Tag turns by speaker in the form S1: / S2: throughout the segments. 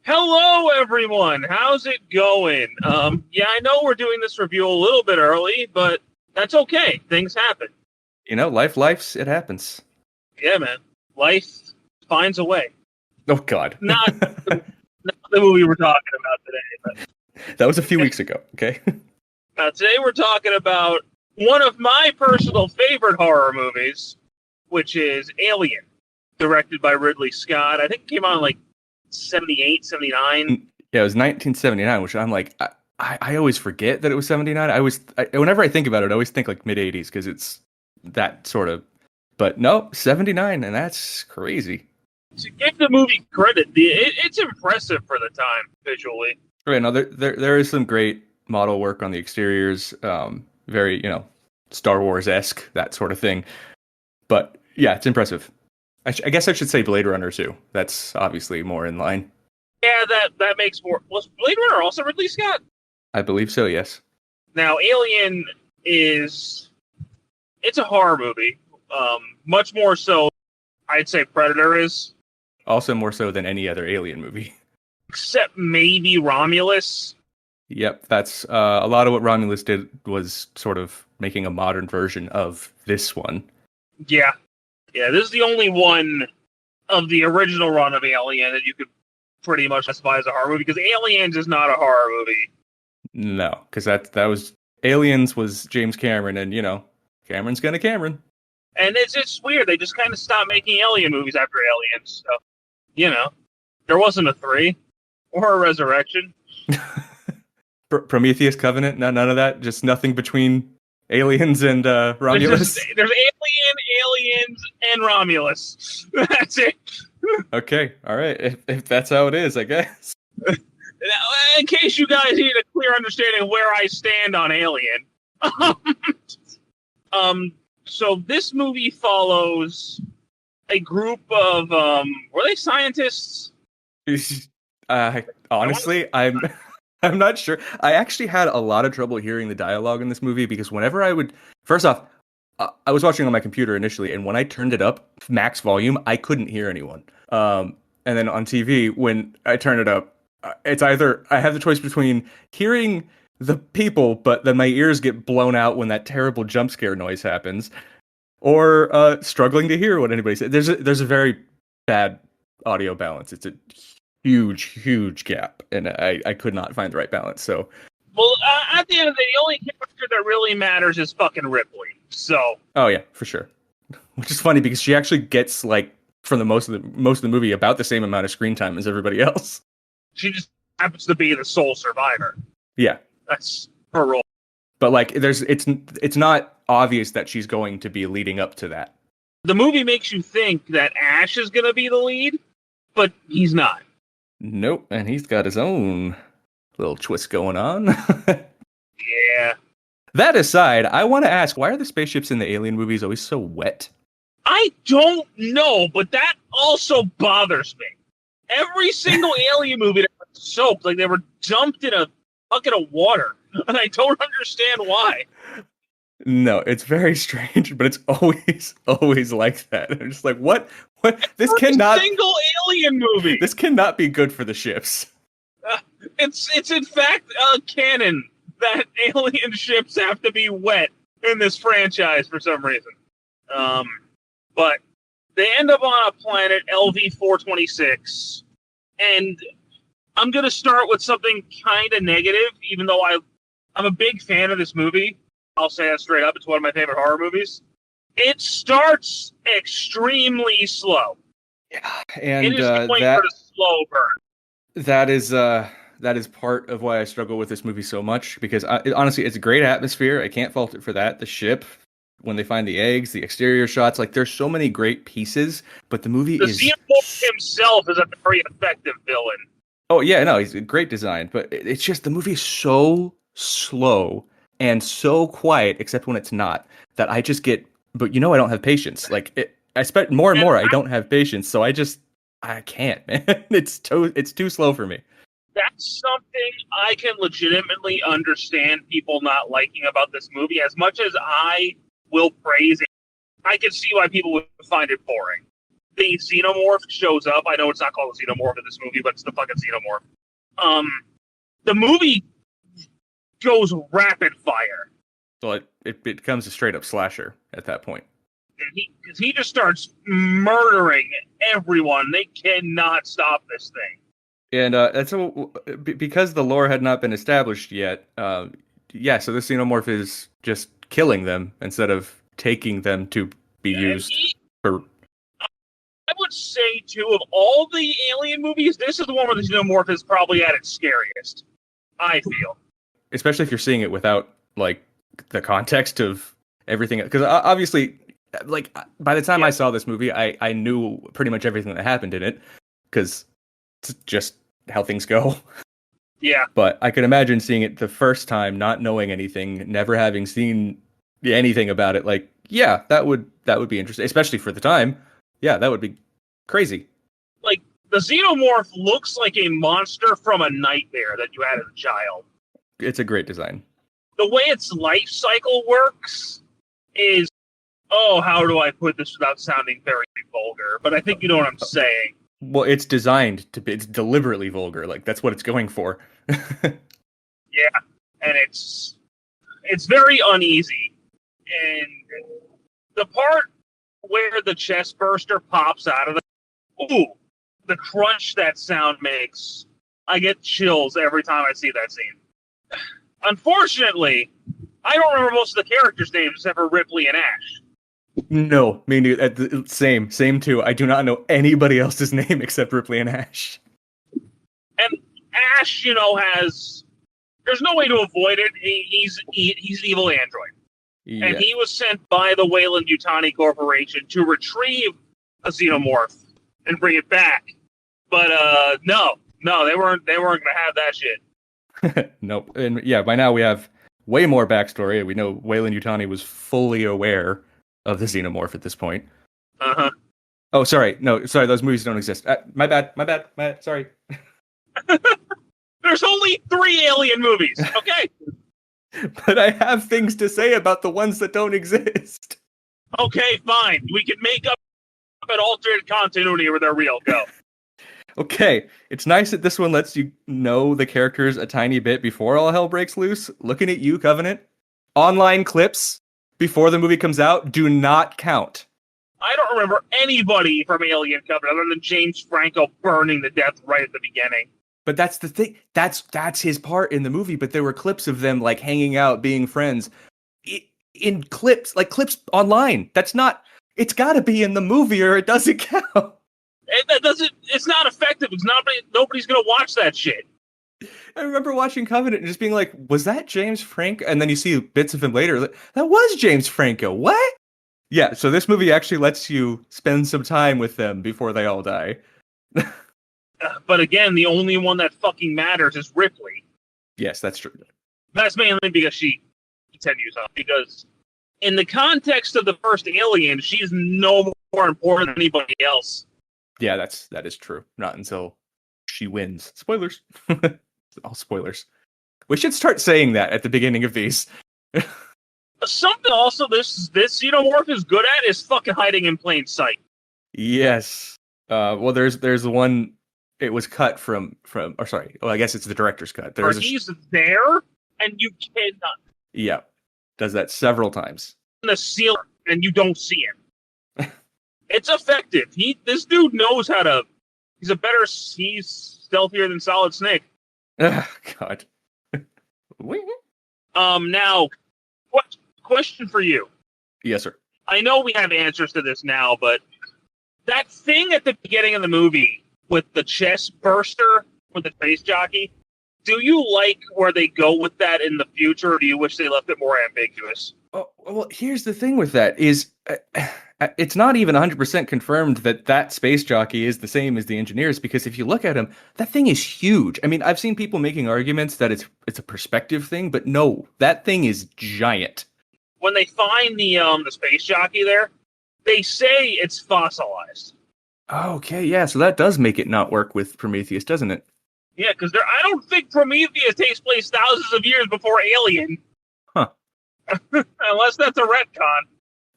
S1: Hello, everyone. How's it going? Yeah, I know we're doing this review a little bit early, but that's okay. Things happen.
S2: Life's, it happens.
S1: Yeah, man. Life finds a way.
S2: Oh, God.
S1: Not, not the movie we're talking about today,
S2: That was a few weeks ago, okay?
S1: but today we're talking about one of my personal favorite horror movies, which is Alien, directed by Ridley Scott. I think it came out in like 78, 79.
S2: Yeah, it was 1979, which I'm like, I always forget that it was 79. Whenever I think about it, I always think like mid 80s because it's that sort of. But no, 79, and that's crazy.
S1: To give the movie credit, it's impressive for the time visually.
S2: Right, no, there is some great model work on the exteriors, very, Star Wars-esque, that sort of thing. But yeah, it's impressive. I guess I should say Blade Runner too. That's obviously more in line.
S1: Yeah, that makes more. Was Blade Runner also Ridley Scott?
S2: I believe so, yes.
S1: Now, Alien it's a horror movie. Much more so, I'd say Predator is.
S2: Also more so than any other Alien movie.
S1: Except maybe Romulus.
S2: Yep, that's a lot of what Romulus did was sort of making a modern version of this one.
S1: Yeah. Yeah, this is the only one of the original run of Alien that you could pretty much classify as a horror movie, because Aliens is not a horror movie.
S2: No, because that was Aliens was James Cameron, and Cameron's gonna Cameron.
S1: And it's just weird. They just kind of stopped making Alien movies after Aliens. So, there wasn't a 3 or a Resurrection.
S2: Prometheus, Covenant, none of that. Just nothing between Aliens and Romulus.
S1: There's Aliens, and Romulus. That's it.
S2: Okay, all right. If that's how it is, I guess.
S1: In case you guys need a clear understanding of where I stand on Alien. So this movie follows a group of were they scientists?
S2: Honestly, I'm not sure. I actually had a lot of trouble hearing the dialogue in this movie because whenever first off, I was watching on my computer initially, and when I turned it up max volume, I couldn't hear anyone. And then on TV, when I turn it up, it's either I have the choice between hearing the people, but then my ears get blown out when that terrible jump scare noise happens, or struggling to hear what anybody says. There's a very bad audio balance. It's a huge gap, and I could not find the right balance. So,
S1: well, at the end of the day, the only character that really matters is fucking Ripley. So,
S2: oh yeah, for sure. Which is funny because she actually gets like for the most of the movie about the same amount of screen time as everybody else.
S1: She just happens to be the sole survivor.
S2: Yeah,
S1: that's her role.
S2: But like, it's not obvious that she's going to be leading up to that.
S1: The movie makes you think that Ash is going to be the lead, but he's not.
S2: Nope, and he's got his own little twist going on.
S1: Yeah.
S2: That aside, I want to ask, why are the spaceships in the Alien movies always so wet?
S1: I don't know, but that also bothers me. Every single Alien movie that was soaked, like they were dumped in a bucket of water, and I don't understand why.
S2: No, it's very strange, but it's always like that. I'm just like, what? This cannot
S1: single Alien movie.
S2: This cannot be good for the ships.
S1: It's in fact canon that alien ships have to be wet in this franchise for some reason. But they end up on a planet LV-426, and I'm gonna start with something kind of negative, even though I'm a big fan of this movie. I'll say that straight up. It's one of my favorite horror movies. It starts extremely slow.
S2: Yeah, and
S1: it is going for the slow burn.
S2: That is part of why I struggle with this movie so much, because honestly, it's a great atmosphere. I can't fault it for that. The ship, when they find the eggs, the exterior shots, like there's so many great pieces, but the movie is...
S1: The Xenomorph himself is a very effective villain.
S2: Oh yeah, no, he's a great design, but it's just the movie is so slow and so quiet, except when it's not, that I just get... But I don't have patience. Like, I spent more and more, I don't have patience, so I can't, man. It's too slow for me.
S1: That's something I can legitimately understand people not liking about this movie. As much as I will praise it, I can see why people would find it boring. the xenomorph shows up. I know it's not called a xenomorph in this movie, but it's the fucking xenomorph. The movie goes rapid fire.
S2: So it becomes a straight up slasher at that point.
S1: And he just starts murdering everyone. They cannot stop this thing.
S2: And that's because the lore had not been established yet. So the xenomorph is just killing them instead of taking them to be used for.
S1: I would say, too, of all the Alien movies, this is the one where the xenomorph is probably at its scariest. I feel,
S2: especially if you're seeing it without like the context of everything, because obviously, like by the time I saw this movie, I knew pretty much everything that happened in it because it's just how things go.
S1: Yeah.
S2: But I could imagine seeing it the first time, not knowing anything, never having seen anything about it. Like, yeah, that would be interesting, especially for the time. Yeah, that would be crazy.
S1: Like, the xenomorph looks like a monster from a nightmare that you had as a child.
S2: It's a great design.
S1: The way its life cycle works is, how do I put this without sounding very vulgar? But I think you know what I'm saying.
S2: Well, it's designed to be, it's deliberately vulgar. Like, that's what it's going for.
S1: Yeah, and it's very uneasy. And the part where the chest burster pops out of the crunch that sound makes, I get chills every time I see that scene. Unfortunately, I don't remember most of the characters' names except for Ripley and Ash.
S2: No, me neither. Same too. I do not know anybody else's name except Ripley and Ash.
S1: And Ash, there's no way to avoid it. He's an evil android. Yeah. And he was sent by the Weyland-Yutani Corporation to retrieve a xenomorph and bring it back. But no, they weren't going to have that shit.
S2: Nope. And yeah, by now we have way more backstory. We know Weyland-Yutani was fully aware of the xenomorph at this point.
S1: Uh-huh.
S2: Oh, sorry. No, sorry. Those movies don't exist. My bad. Sorry.
S1: There's only 3 Alien movies, okay?
S2: But I have things to say about the ones that don't exist.
S1: Okay, fine. We can make up an alternate continuity where they're real. Go.
S2: Okay, it's nice that this one lets you know the characters a tiny bit before all hell breaks loose. Looking at you, Covenant. Online clips before the movie comes out do not count.
S1: I don't remember anybody from Alien Covenant other than James Franco burning to death right at the beginning.
S2: But that's the thing. That's his part in the movie. But there were clips of them like hanging out, being friends, in clips online. That's not. It's got to be in the movie, or it doesn't count.
S1: It's not effective. Nobody's gonna watch that shit.
S2: I remember watching Covenant and just being like, "Was that James Franco?" And then you see bits of him later. Like, that was James Franco. What? Yeah. So this movie actually lets you spend some time with them before they all die.
S1: But again, the only one that fucking matters is Ripley.
S2: Yes, that's true.
S1: That's mainly because she continues on. Because in the context of the first Alien, she's no more important than anybody else.
S2: Yeah, that is true. Not until she wins. Spoilers. All spoilers. We should start saying that at the beginning of these.
S1: Something also this xenomorph is good at is fucking hiding in plain sight.
S2: Yes. Well, there's the one. It was cut from. Or sorry. Well, I guess it's the director's cut.
S1: He's there, and you cannot.
S2: Yeah, does that several times.
S1: In the ceiling, and you don't see him. It's effective. This dude knows how to. He's stealthier than Solid Snake.
S2: God.
S1: Now, question for you.
S2: Yes, sir.
S1: I know we have answers to this now, but that thing at the beginning of the movie with the chest burster with the space jockey, do you like where they go with that in the future, or do you wish they left it more ambiguous?
S2: Oh, well, here's the thing with that is it's not even 100% confirmed that space jockey is the same as the engineers, because if you look at him, that thing is huge. I mean, I've seen people making arguments that it's a perspective thing, but no, that thing is giant.
S1: When they find the space jockey there, they say it's fossilized.
S2: Okay, yeah, so that does make it not work with Prometheus, doesn't it?
S1: Yeah, because I don't think Prometheus takes place thousands of years before Alien.
S2: Huh.
S1: Unless that's a retcon.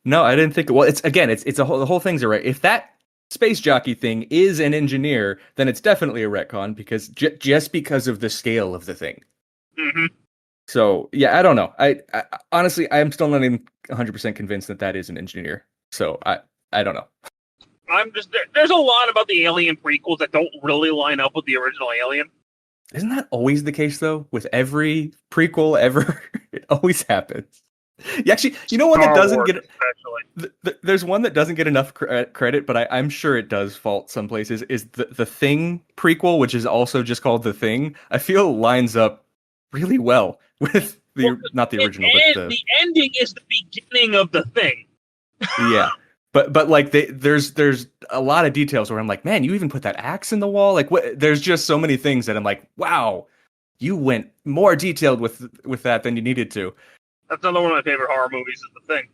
S2: No, I didn't think. Well, it's the whole thing's right. If that space jockey thing is an engineer, then it's definitely a retcon because just because of the scale of the thing.
S1: Mm-hmm.
S2: So yeah, I don't know. I honestly, I'm still not even 100% convinced that is an engineer. So I don't know.
S1: There's a lot about the Alien prequels that don't really line up with the original Alien.
S2: Isn't that always the case though? With every prequel ever, it always happens. Actually, you know one that doesn't
S1: Wars,
S2: get there's one that doesn't get enough credit, but I'm sure it does fault some places. Is the Thing prequel, which is also just called The Thing? I feel lines up really well with not the original, but
S1: the ending is the beginning of The Thing.
S2: Yeah. But like there's a lot of details where I'm like, man, you even put that axe in the wall. Like, what? There's just so many things that I'm like, wow, you went more detailed with that than you needed to.
S1: That's another one of my favorite horror movies. Is The Thing.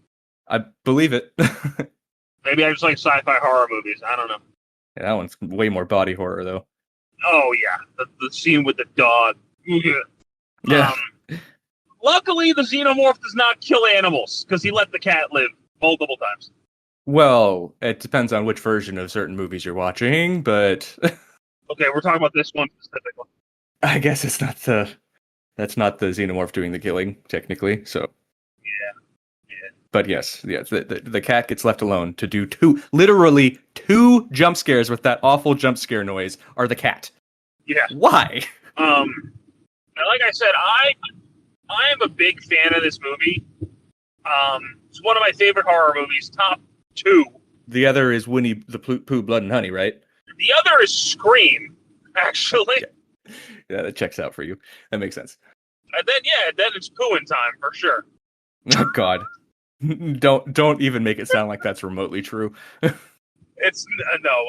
S2: I believe it.
S1: Maybe I just like sci-fi horror movies. I don't know.
S2: Yeah, that one's way more body horror though.
S1: Oh yeah, the scene with the dog.
S2: Yeah.
S1: Luckily, the xenomorph does not kill animals because he let the cat live multiple times.
S2: Well, it depends on which version of certain movies you're watching, but
S1: okay, we're talking about this one specifically.
S2: I guess that's not the xenomorph doing the killing technically. So
S1: yeah.
S2: But yes, the cat gets left alone to do literally two jump scares with that awful jump scare noise. Are the cat?
S1: Yeah.
S2: Why?
S1: Like I said, I am a big fan of this movie. It's one of my favorite horror movies, top 2.
S2: The other is Winnie the Pooh, Blood and Honey, right?
S1: The other is Scream, actually.
S2: Yeah, that checks out for you. That makes sense.
S1: And then it's Pooh-in time for sure.
S2: Oh God, don't even make it sound like that's remotely true.
S1: It's no.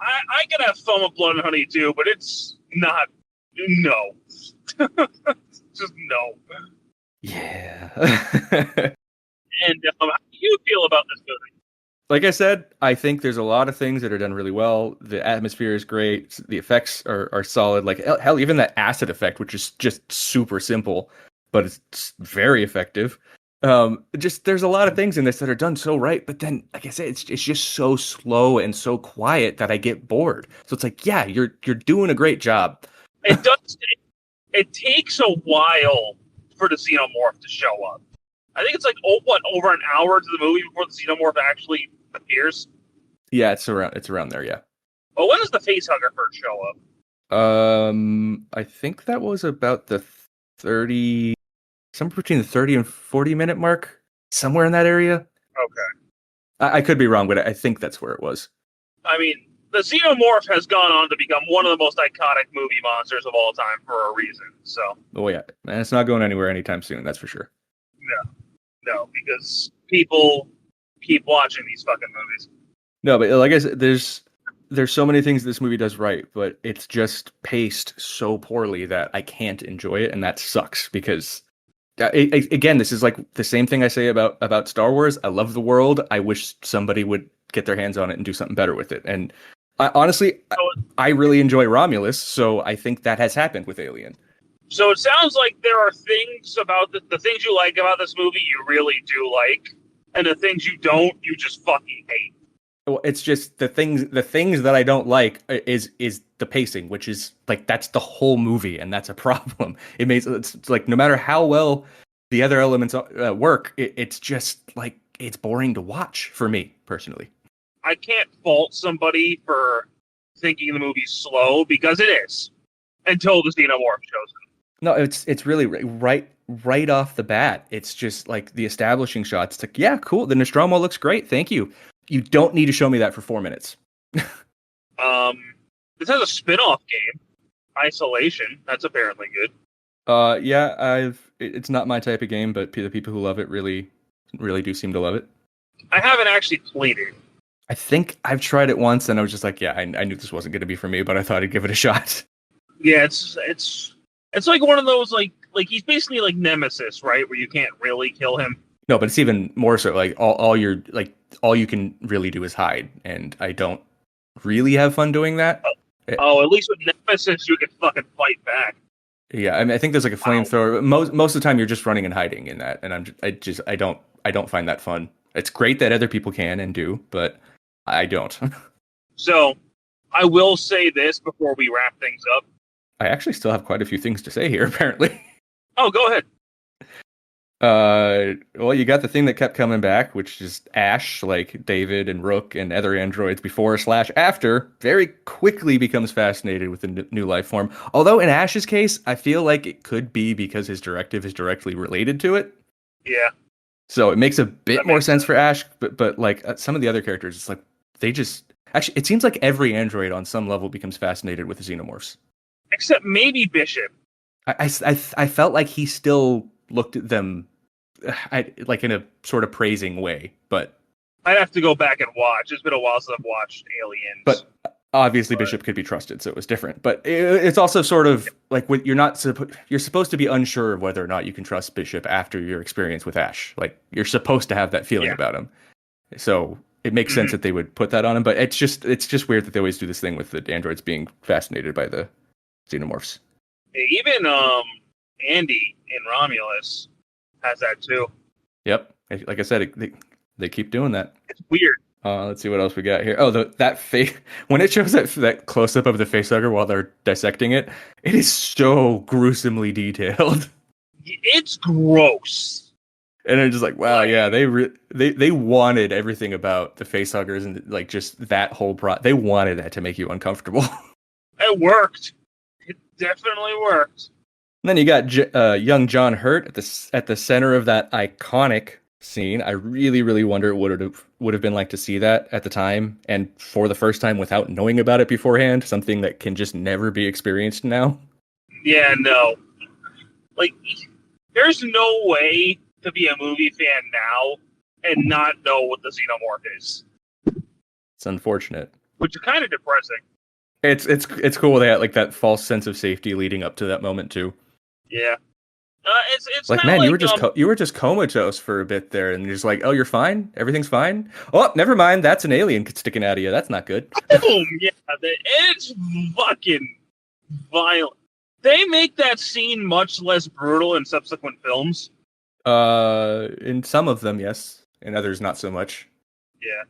S1: I can have fun with Blood and Honey too, but it's not. No, just no.
S2: Yeah.
S1: And how do you feel about this movie?
S2: Like I said, I think there's a lot of things that are done really well. The atmosphere is great. The effects are solid. Like hell, even that acid effect, which is just super simple, but it's very effective. Just there's a lot of things in this that are done so right, but then, like I said, it's just so slow and so quiet that I get bored. So it's like, yeah, you're doing a great job.
S1: It does. It takes a while for the xenomorph to show up. I think it's like over an hour to the movie before the xenomorph actually appears.
S2: Yeah, it's around there. Yeah.
S1: But when does the facehugger first show up?
S2: I think that was about the 30, somewhere between the 30 and 40-minute mark, somewhere in that area.
S1: Okay.
S2: I could be wrong, but I think that's where it was.
S1: I mean, the xenomorph has gone on to become one of the most iconic movie monsters of all time for a reason. So. Oh yeah,
S2: and it's not going anywhere anytime soon. That's for sure.
S1: No, because people keep watching these fucking movies.
S2: No, but like I said, there's so many things this movie does right, but it's just paced so poorly that I can't enjoy it, and that sucks because. Again, this is like the same thing I say about Star Wars. I love the world. I wish somebody would get their hands on it and do something better with it. And honestly, I really enjoy Romulus, so I think that has happened with Alien.
S1: So it sounds like there are things about the things you like about this movie you really do like, and the things you don't, you just fucking hate.
S2: Well, it's just the things that I don't like is the pacing, which is like that's the whole movie, and that's a problem. It's like no matter how well the other elements work, it's just like it's boring to watch for me personally.
S1: I can't fault somebody for thinking the movie's slow because it is until the xenomorph shows up.
S2: No, it's really right off the bat. It's just like the establishing shots. It's like, yeah, cool. The Nostromo looks great. Thank you. You don't need to show me that for 4 minutes.
S1: This has a spin-off game, Isolation. That's apparently good.
S2: Yeah, it's not my type of game, but the people who love it really do seem to love it. I
S1: haven't actually played it.
S2: I think I've tried it once, and I was just like, yeah, I knew this wasn't going to be for me, but I thought I'd give it a shot.
S1: Yeah, it's like one of those like he's basically like Nemesis, right? Where you can't really kill him.
S2: No, but it's even more so. Like all you can really do is hide, and I don't really have fun doing that.
S1: At least with Nemesis, you can fucking fight back.
S2: Yeah, I mean, I think there's like a flamethrower. Most of the time, you're just running and hiding in that, and I don't find that fun. It's great that other people can and do, but I don't.
S1: So, I will say this before we wrap things up.
S2: I actually still have quite a few things to say here, apparently.
S1: Oh, go ahead.
S2: Well, you got the thing that kept coming back, which is Ash, like David and Rook and other androids before/after, very quickly becomes fascinated with the new life form. Although in Ash's case, I feel like it could be because his directive is directly related to it.
S1: Yeah.
S2: So it makes a bit more sense for Ash, but like some of the other characters, it's like they just actually it seems like every android on some level becomes fascinated with the xenomorphs.
S1: Except maybe Bishop.
S2: I felt like he still looked at them like in a sort of praising way, but
S1: I'd have to go back and watch. It's been a while since I've watched Aliens.
S2: But obviously Bishop could be trusted, so it was different. But it's also sort of like you're supposed to be unsure of whether or not you can trust Bishop after your experience with Ash. Like you're supposed to have that feeling about him. So it makes sense that they would put that on him, but it's just weird that they always do this thing with the androids being fascinated by the xenomorphs.
S1: Even Andy in Romulus has that too.
S2: Yep, like I said, they keep doing that.
S1: It's weird.
S2: Let's see what else we got here. Oh, that face when it shows that close up of the facehugger while they're dissecting it, it is so gruesomely detailed.
S1: It's gross.
S2: And it's just like, wow, yeah, they wanted everything about the facehuggers and like just that whole they wanted that to make you uncomfortable.
S1: It worked. It definitely worked.
S2: And then you got young John Hurt at the center of that iconic scene. I really, really wonder what it would have been like to see that at the time and for the first time without knowing about it beforehand. Something that can just never be experienced now.
S1: Yeah, no. Like, there's no way to be a movie fan now and not know what the xenomorph is.
S2: It's unfortunate.
S1: Which is kind of depressing.
S2: It's cool they had like that false sense of safety leading up to that moment too.
S1: Yeah. It's
S2: like, man, you were just comatose for a bit there, and you're just like, oh, you're fine, everything's fine. Oh, never mind, that's an alien sticking out of you. That's not good.
S1: Boom! Yeah, it's fucking violent. They make that scene much less brutal in subsequent films.
S2: In some of them, yes. In others, not so much.
S1: Yeah.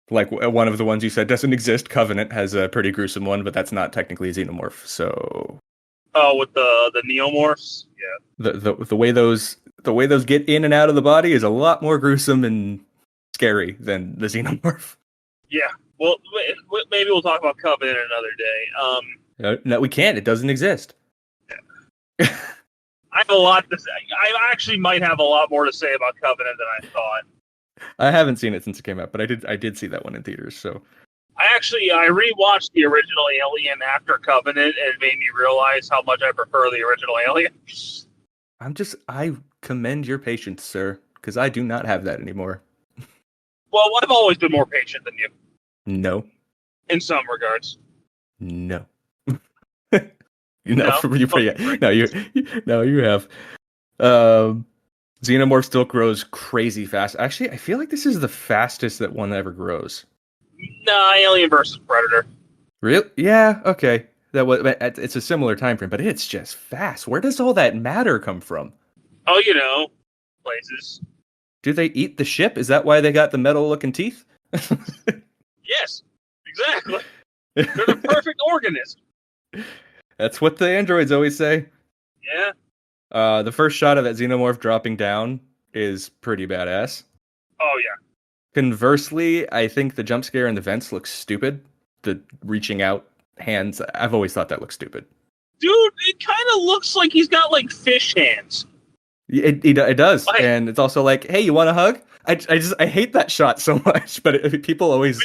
S2: Like one of the ones you said doesn't exist. Covenant has a pretty gruesome one, but that's not technically a xenomorph. So.
S1: Oh, with the neomorphs, yeah.
S2: The way those get in and out of the body is a lot more gruesome and scary than the xenomorph.
S1: Yeah. Well, maybe we'll talk about Covenant another day.
S2: No, we can't. It doesn't exist.
S1: Yeah. I have a lot to say. I actually might have a lot more to say about Covenant than I thought.
S2: I haven't seen it since it came out, but I did see that one in theaters. So
S1: I rewatched the original Alien after Covenant, and it made me realize how much I prefer the original Alien.
S2: I commend your patience, sir, because I do not have that anymore.
S1: Well, I've always been more patient than you.
S2: No.
S1: In some regards.
S2: No. You have. Xenomorph still grows crazy fast. Actually, I feel like this is the fastest that one ever grows.
S1: Nah, Alien versus Predator.
S2: Really? Yeah. Okay. It's a similar time frame, but it's just fast. Where does all that matter come from?
S1: Oh, places.
S2: Do they eat the ship? Is that why they got the metal-looking teeth?
S1: Yes, exactly. They're the perfect organism.
S2: That's what the androids always say.
S1: Yeah.
S2: The first shot of that xenomorph dropping down is pretty badass.
S1: Oh, yeah.
S2: Conversely, I think the jump scare in the vents looks stupid. The reaching out hands, I've always thought that looks stupid.
S1: Dude, it kind of looks like he's got, like, fish hands.
S2: It does. And it's also like, hey, you want a hug? I hate that shot so much, but people always,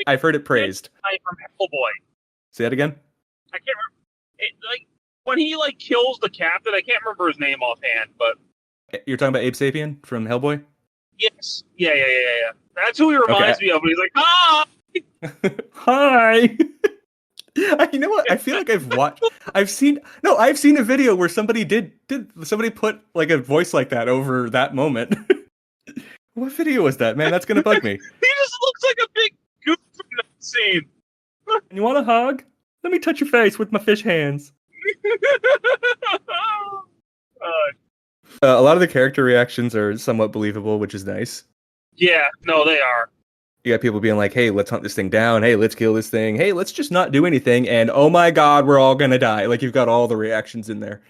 S2: I've heard it praised.
S1: From Hellboy.
S2: Say that again?
S1: I can't remember. When he, kills the captain, I can't remember his name offhand, but...
S2: You're talking about Abe Sapien from Hellboy?
S1: Yes. Yeah. That's who he reminds me of. When he's like, ah!
S2: Hi! You know what? I feel like I've seen a video where somebody somebody put, a voice like that over that moment. What video was that, man? That's gonna bug me.
S1: He just looks like a big goof from that scene.
S2: You want a hug? Let me touch your face with my fish hands. A lot of the character reactions are somewhat believable, which is nice.
S1: Yeah, no, they are.
S2: You got people being like, hey, let's hunt this thing down. Hey, let's kill this thing. Hey, let's just not do anything. And oh my God, we're all going to die. Like, you've got all the reactions in there.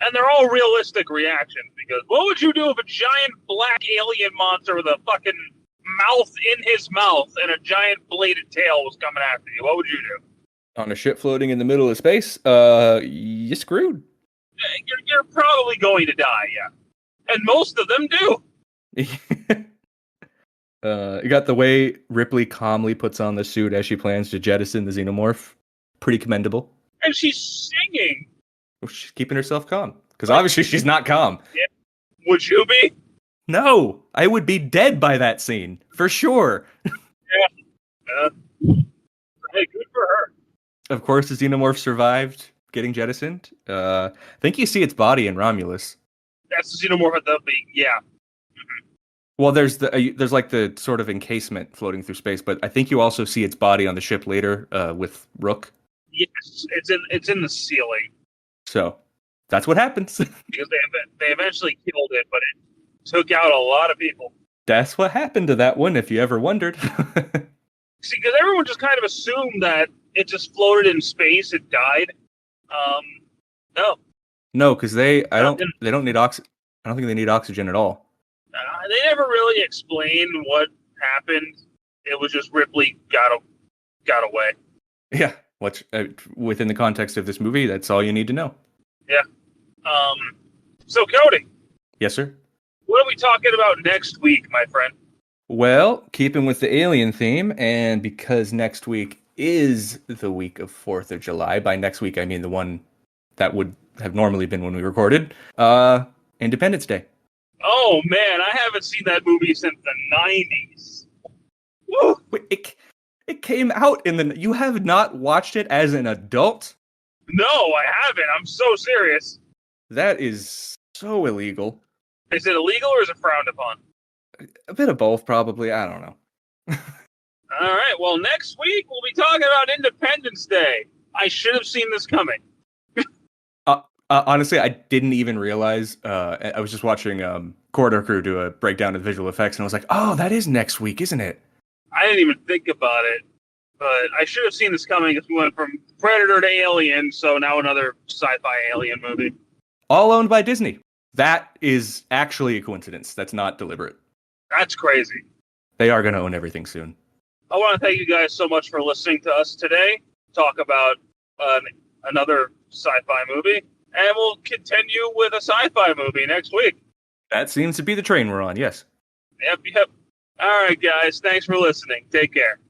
S1: And they're all realistic reactions, because what would you do if a giant black alien monster with a fucking mouth in his mouth and a giant bladed tail was coming after you? What would you do?
S2: On a ship floating in the middle of space, you're screwed.
S1: You're probably going to die, yeah. And most of them do.
S2: You got the way Ripley calmly puts on the suit as she plans to jettison the xenomorph. Pretty commendable.
S1: And she's singing.
S2: She's keeping herself calm. Because obviously she's not calm.
S1: Yeah. Would you be?
S2: No, I would be dead by that scene. For sure.
S1: Yeah. Hey, good for her.
S2: Of course, the xenomorph survived getting jettisoned. I think you see its body in Romulus.
S1: That's the xenomorph at the beginning, yeah.
S2: Well, there's like the sort of encasement floating through space, but I think you also see its body on the ship later with Rook.
S1: Yes, it's in the ceiling.
S2: So that's what happens.
S1: Because they eventually killed it, but it took out a lot of people.
S2: That's what happened to that one, if you ever wondered.
S1: See, because everyone just kind of assumed that it just floated in space, it died. No.
S2: No, because they don't need oxygen. I don't think they need oxygen at all.
S1: They never really explained what happened. It was just Ripley got away.
S2: Yeah, within the context of this movie, that's all you need to know.
S1: Yeah. So Cody.
S2: Yes, sir.
S1: What are we talking about next week, my friend?
S2: Well, keeping with the alien theme, and because next week is the week of 4th of July, by next week I mean the one that would have normally been when we recorded, Independence Day.
S1: Oh man, I haven't seen that movie since the 90s. Woo!
S2: Wait, it came out you have not watched it as an adult?
S1: No, I haven't. I'm so serious.
S2: That is so illegal.
S1: Is it illegal or is it frowned upon?
S2: A bit of both, probably. I don't know.
S1: All right. Well, next week we'll be talking about Independence Day. I should have seen this coming.
S2: Honestly, I didn't even realize. I was just watching Corridor Crew do a breakdown of the visual effects, and I was like, "Oh, that is next week, isn't it?"
S1: I didn't even think about it, but I should have seen this coming because we went from Predator to Alien, so now another sci-fi alien movie.
S2: All owned by Disney. That is actually a coincidence. That's not deliberate.
S1: That's crazy.
S2: They are going to own everything soon.
S1: I want to thank you guys so much for listening to us today. Talk about another sci-fi movie. And we'll continue with a sci-fi movie next week.
S2: That seems to be the train we're on, yes.
S1: Yep. All right, guys. Thanks for listening. Take care.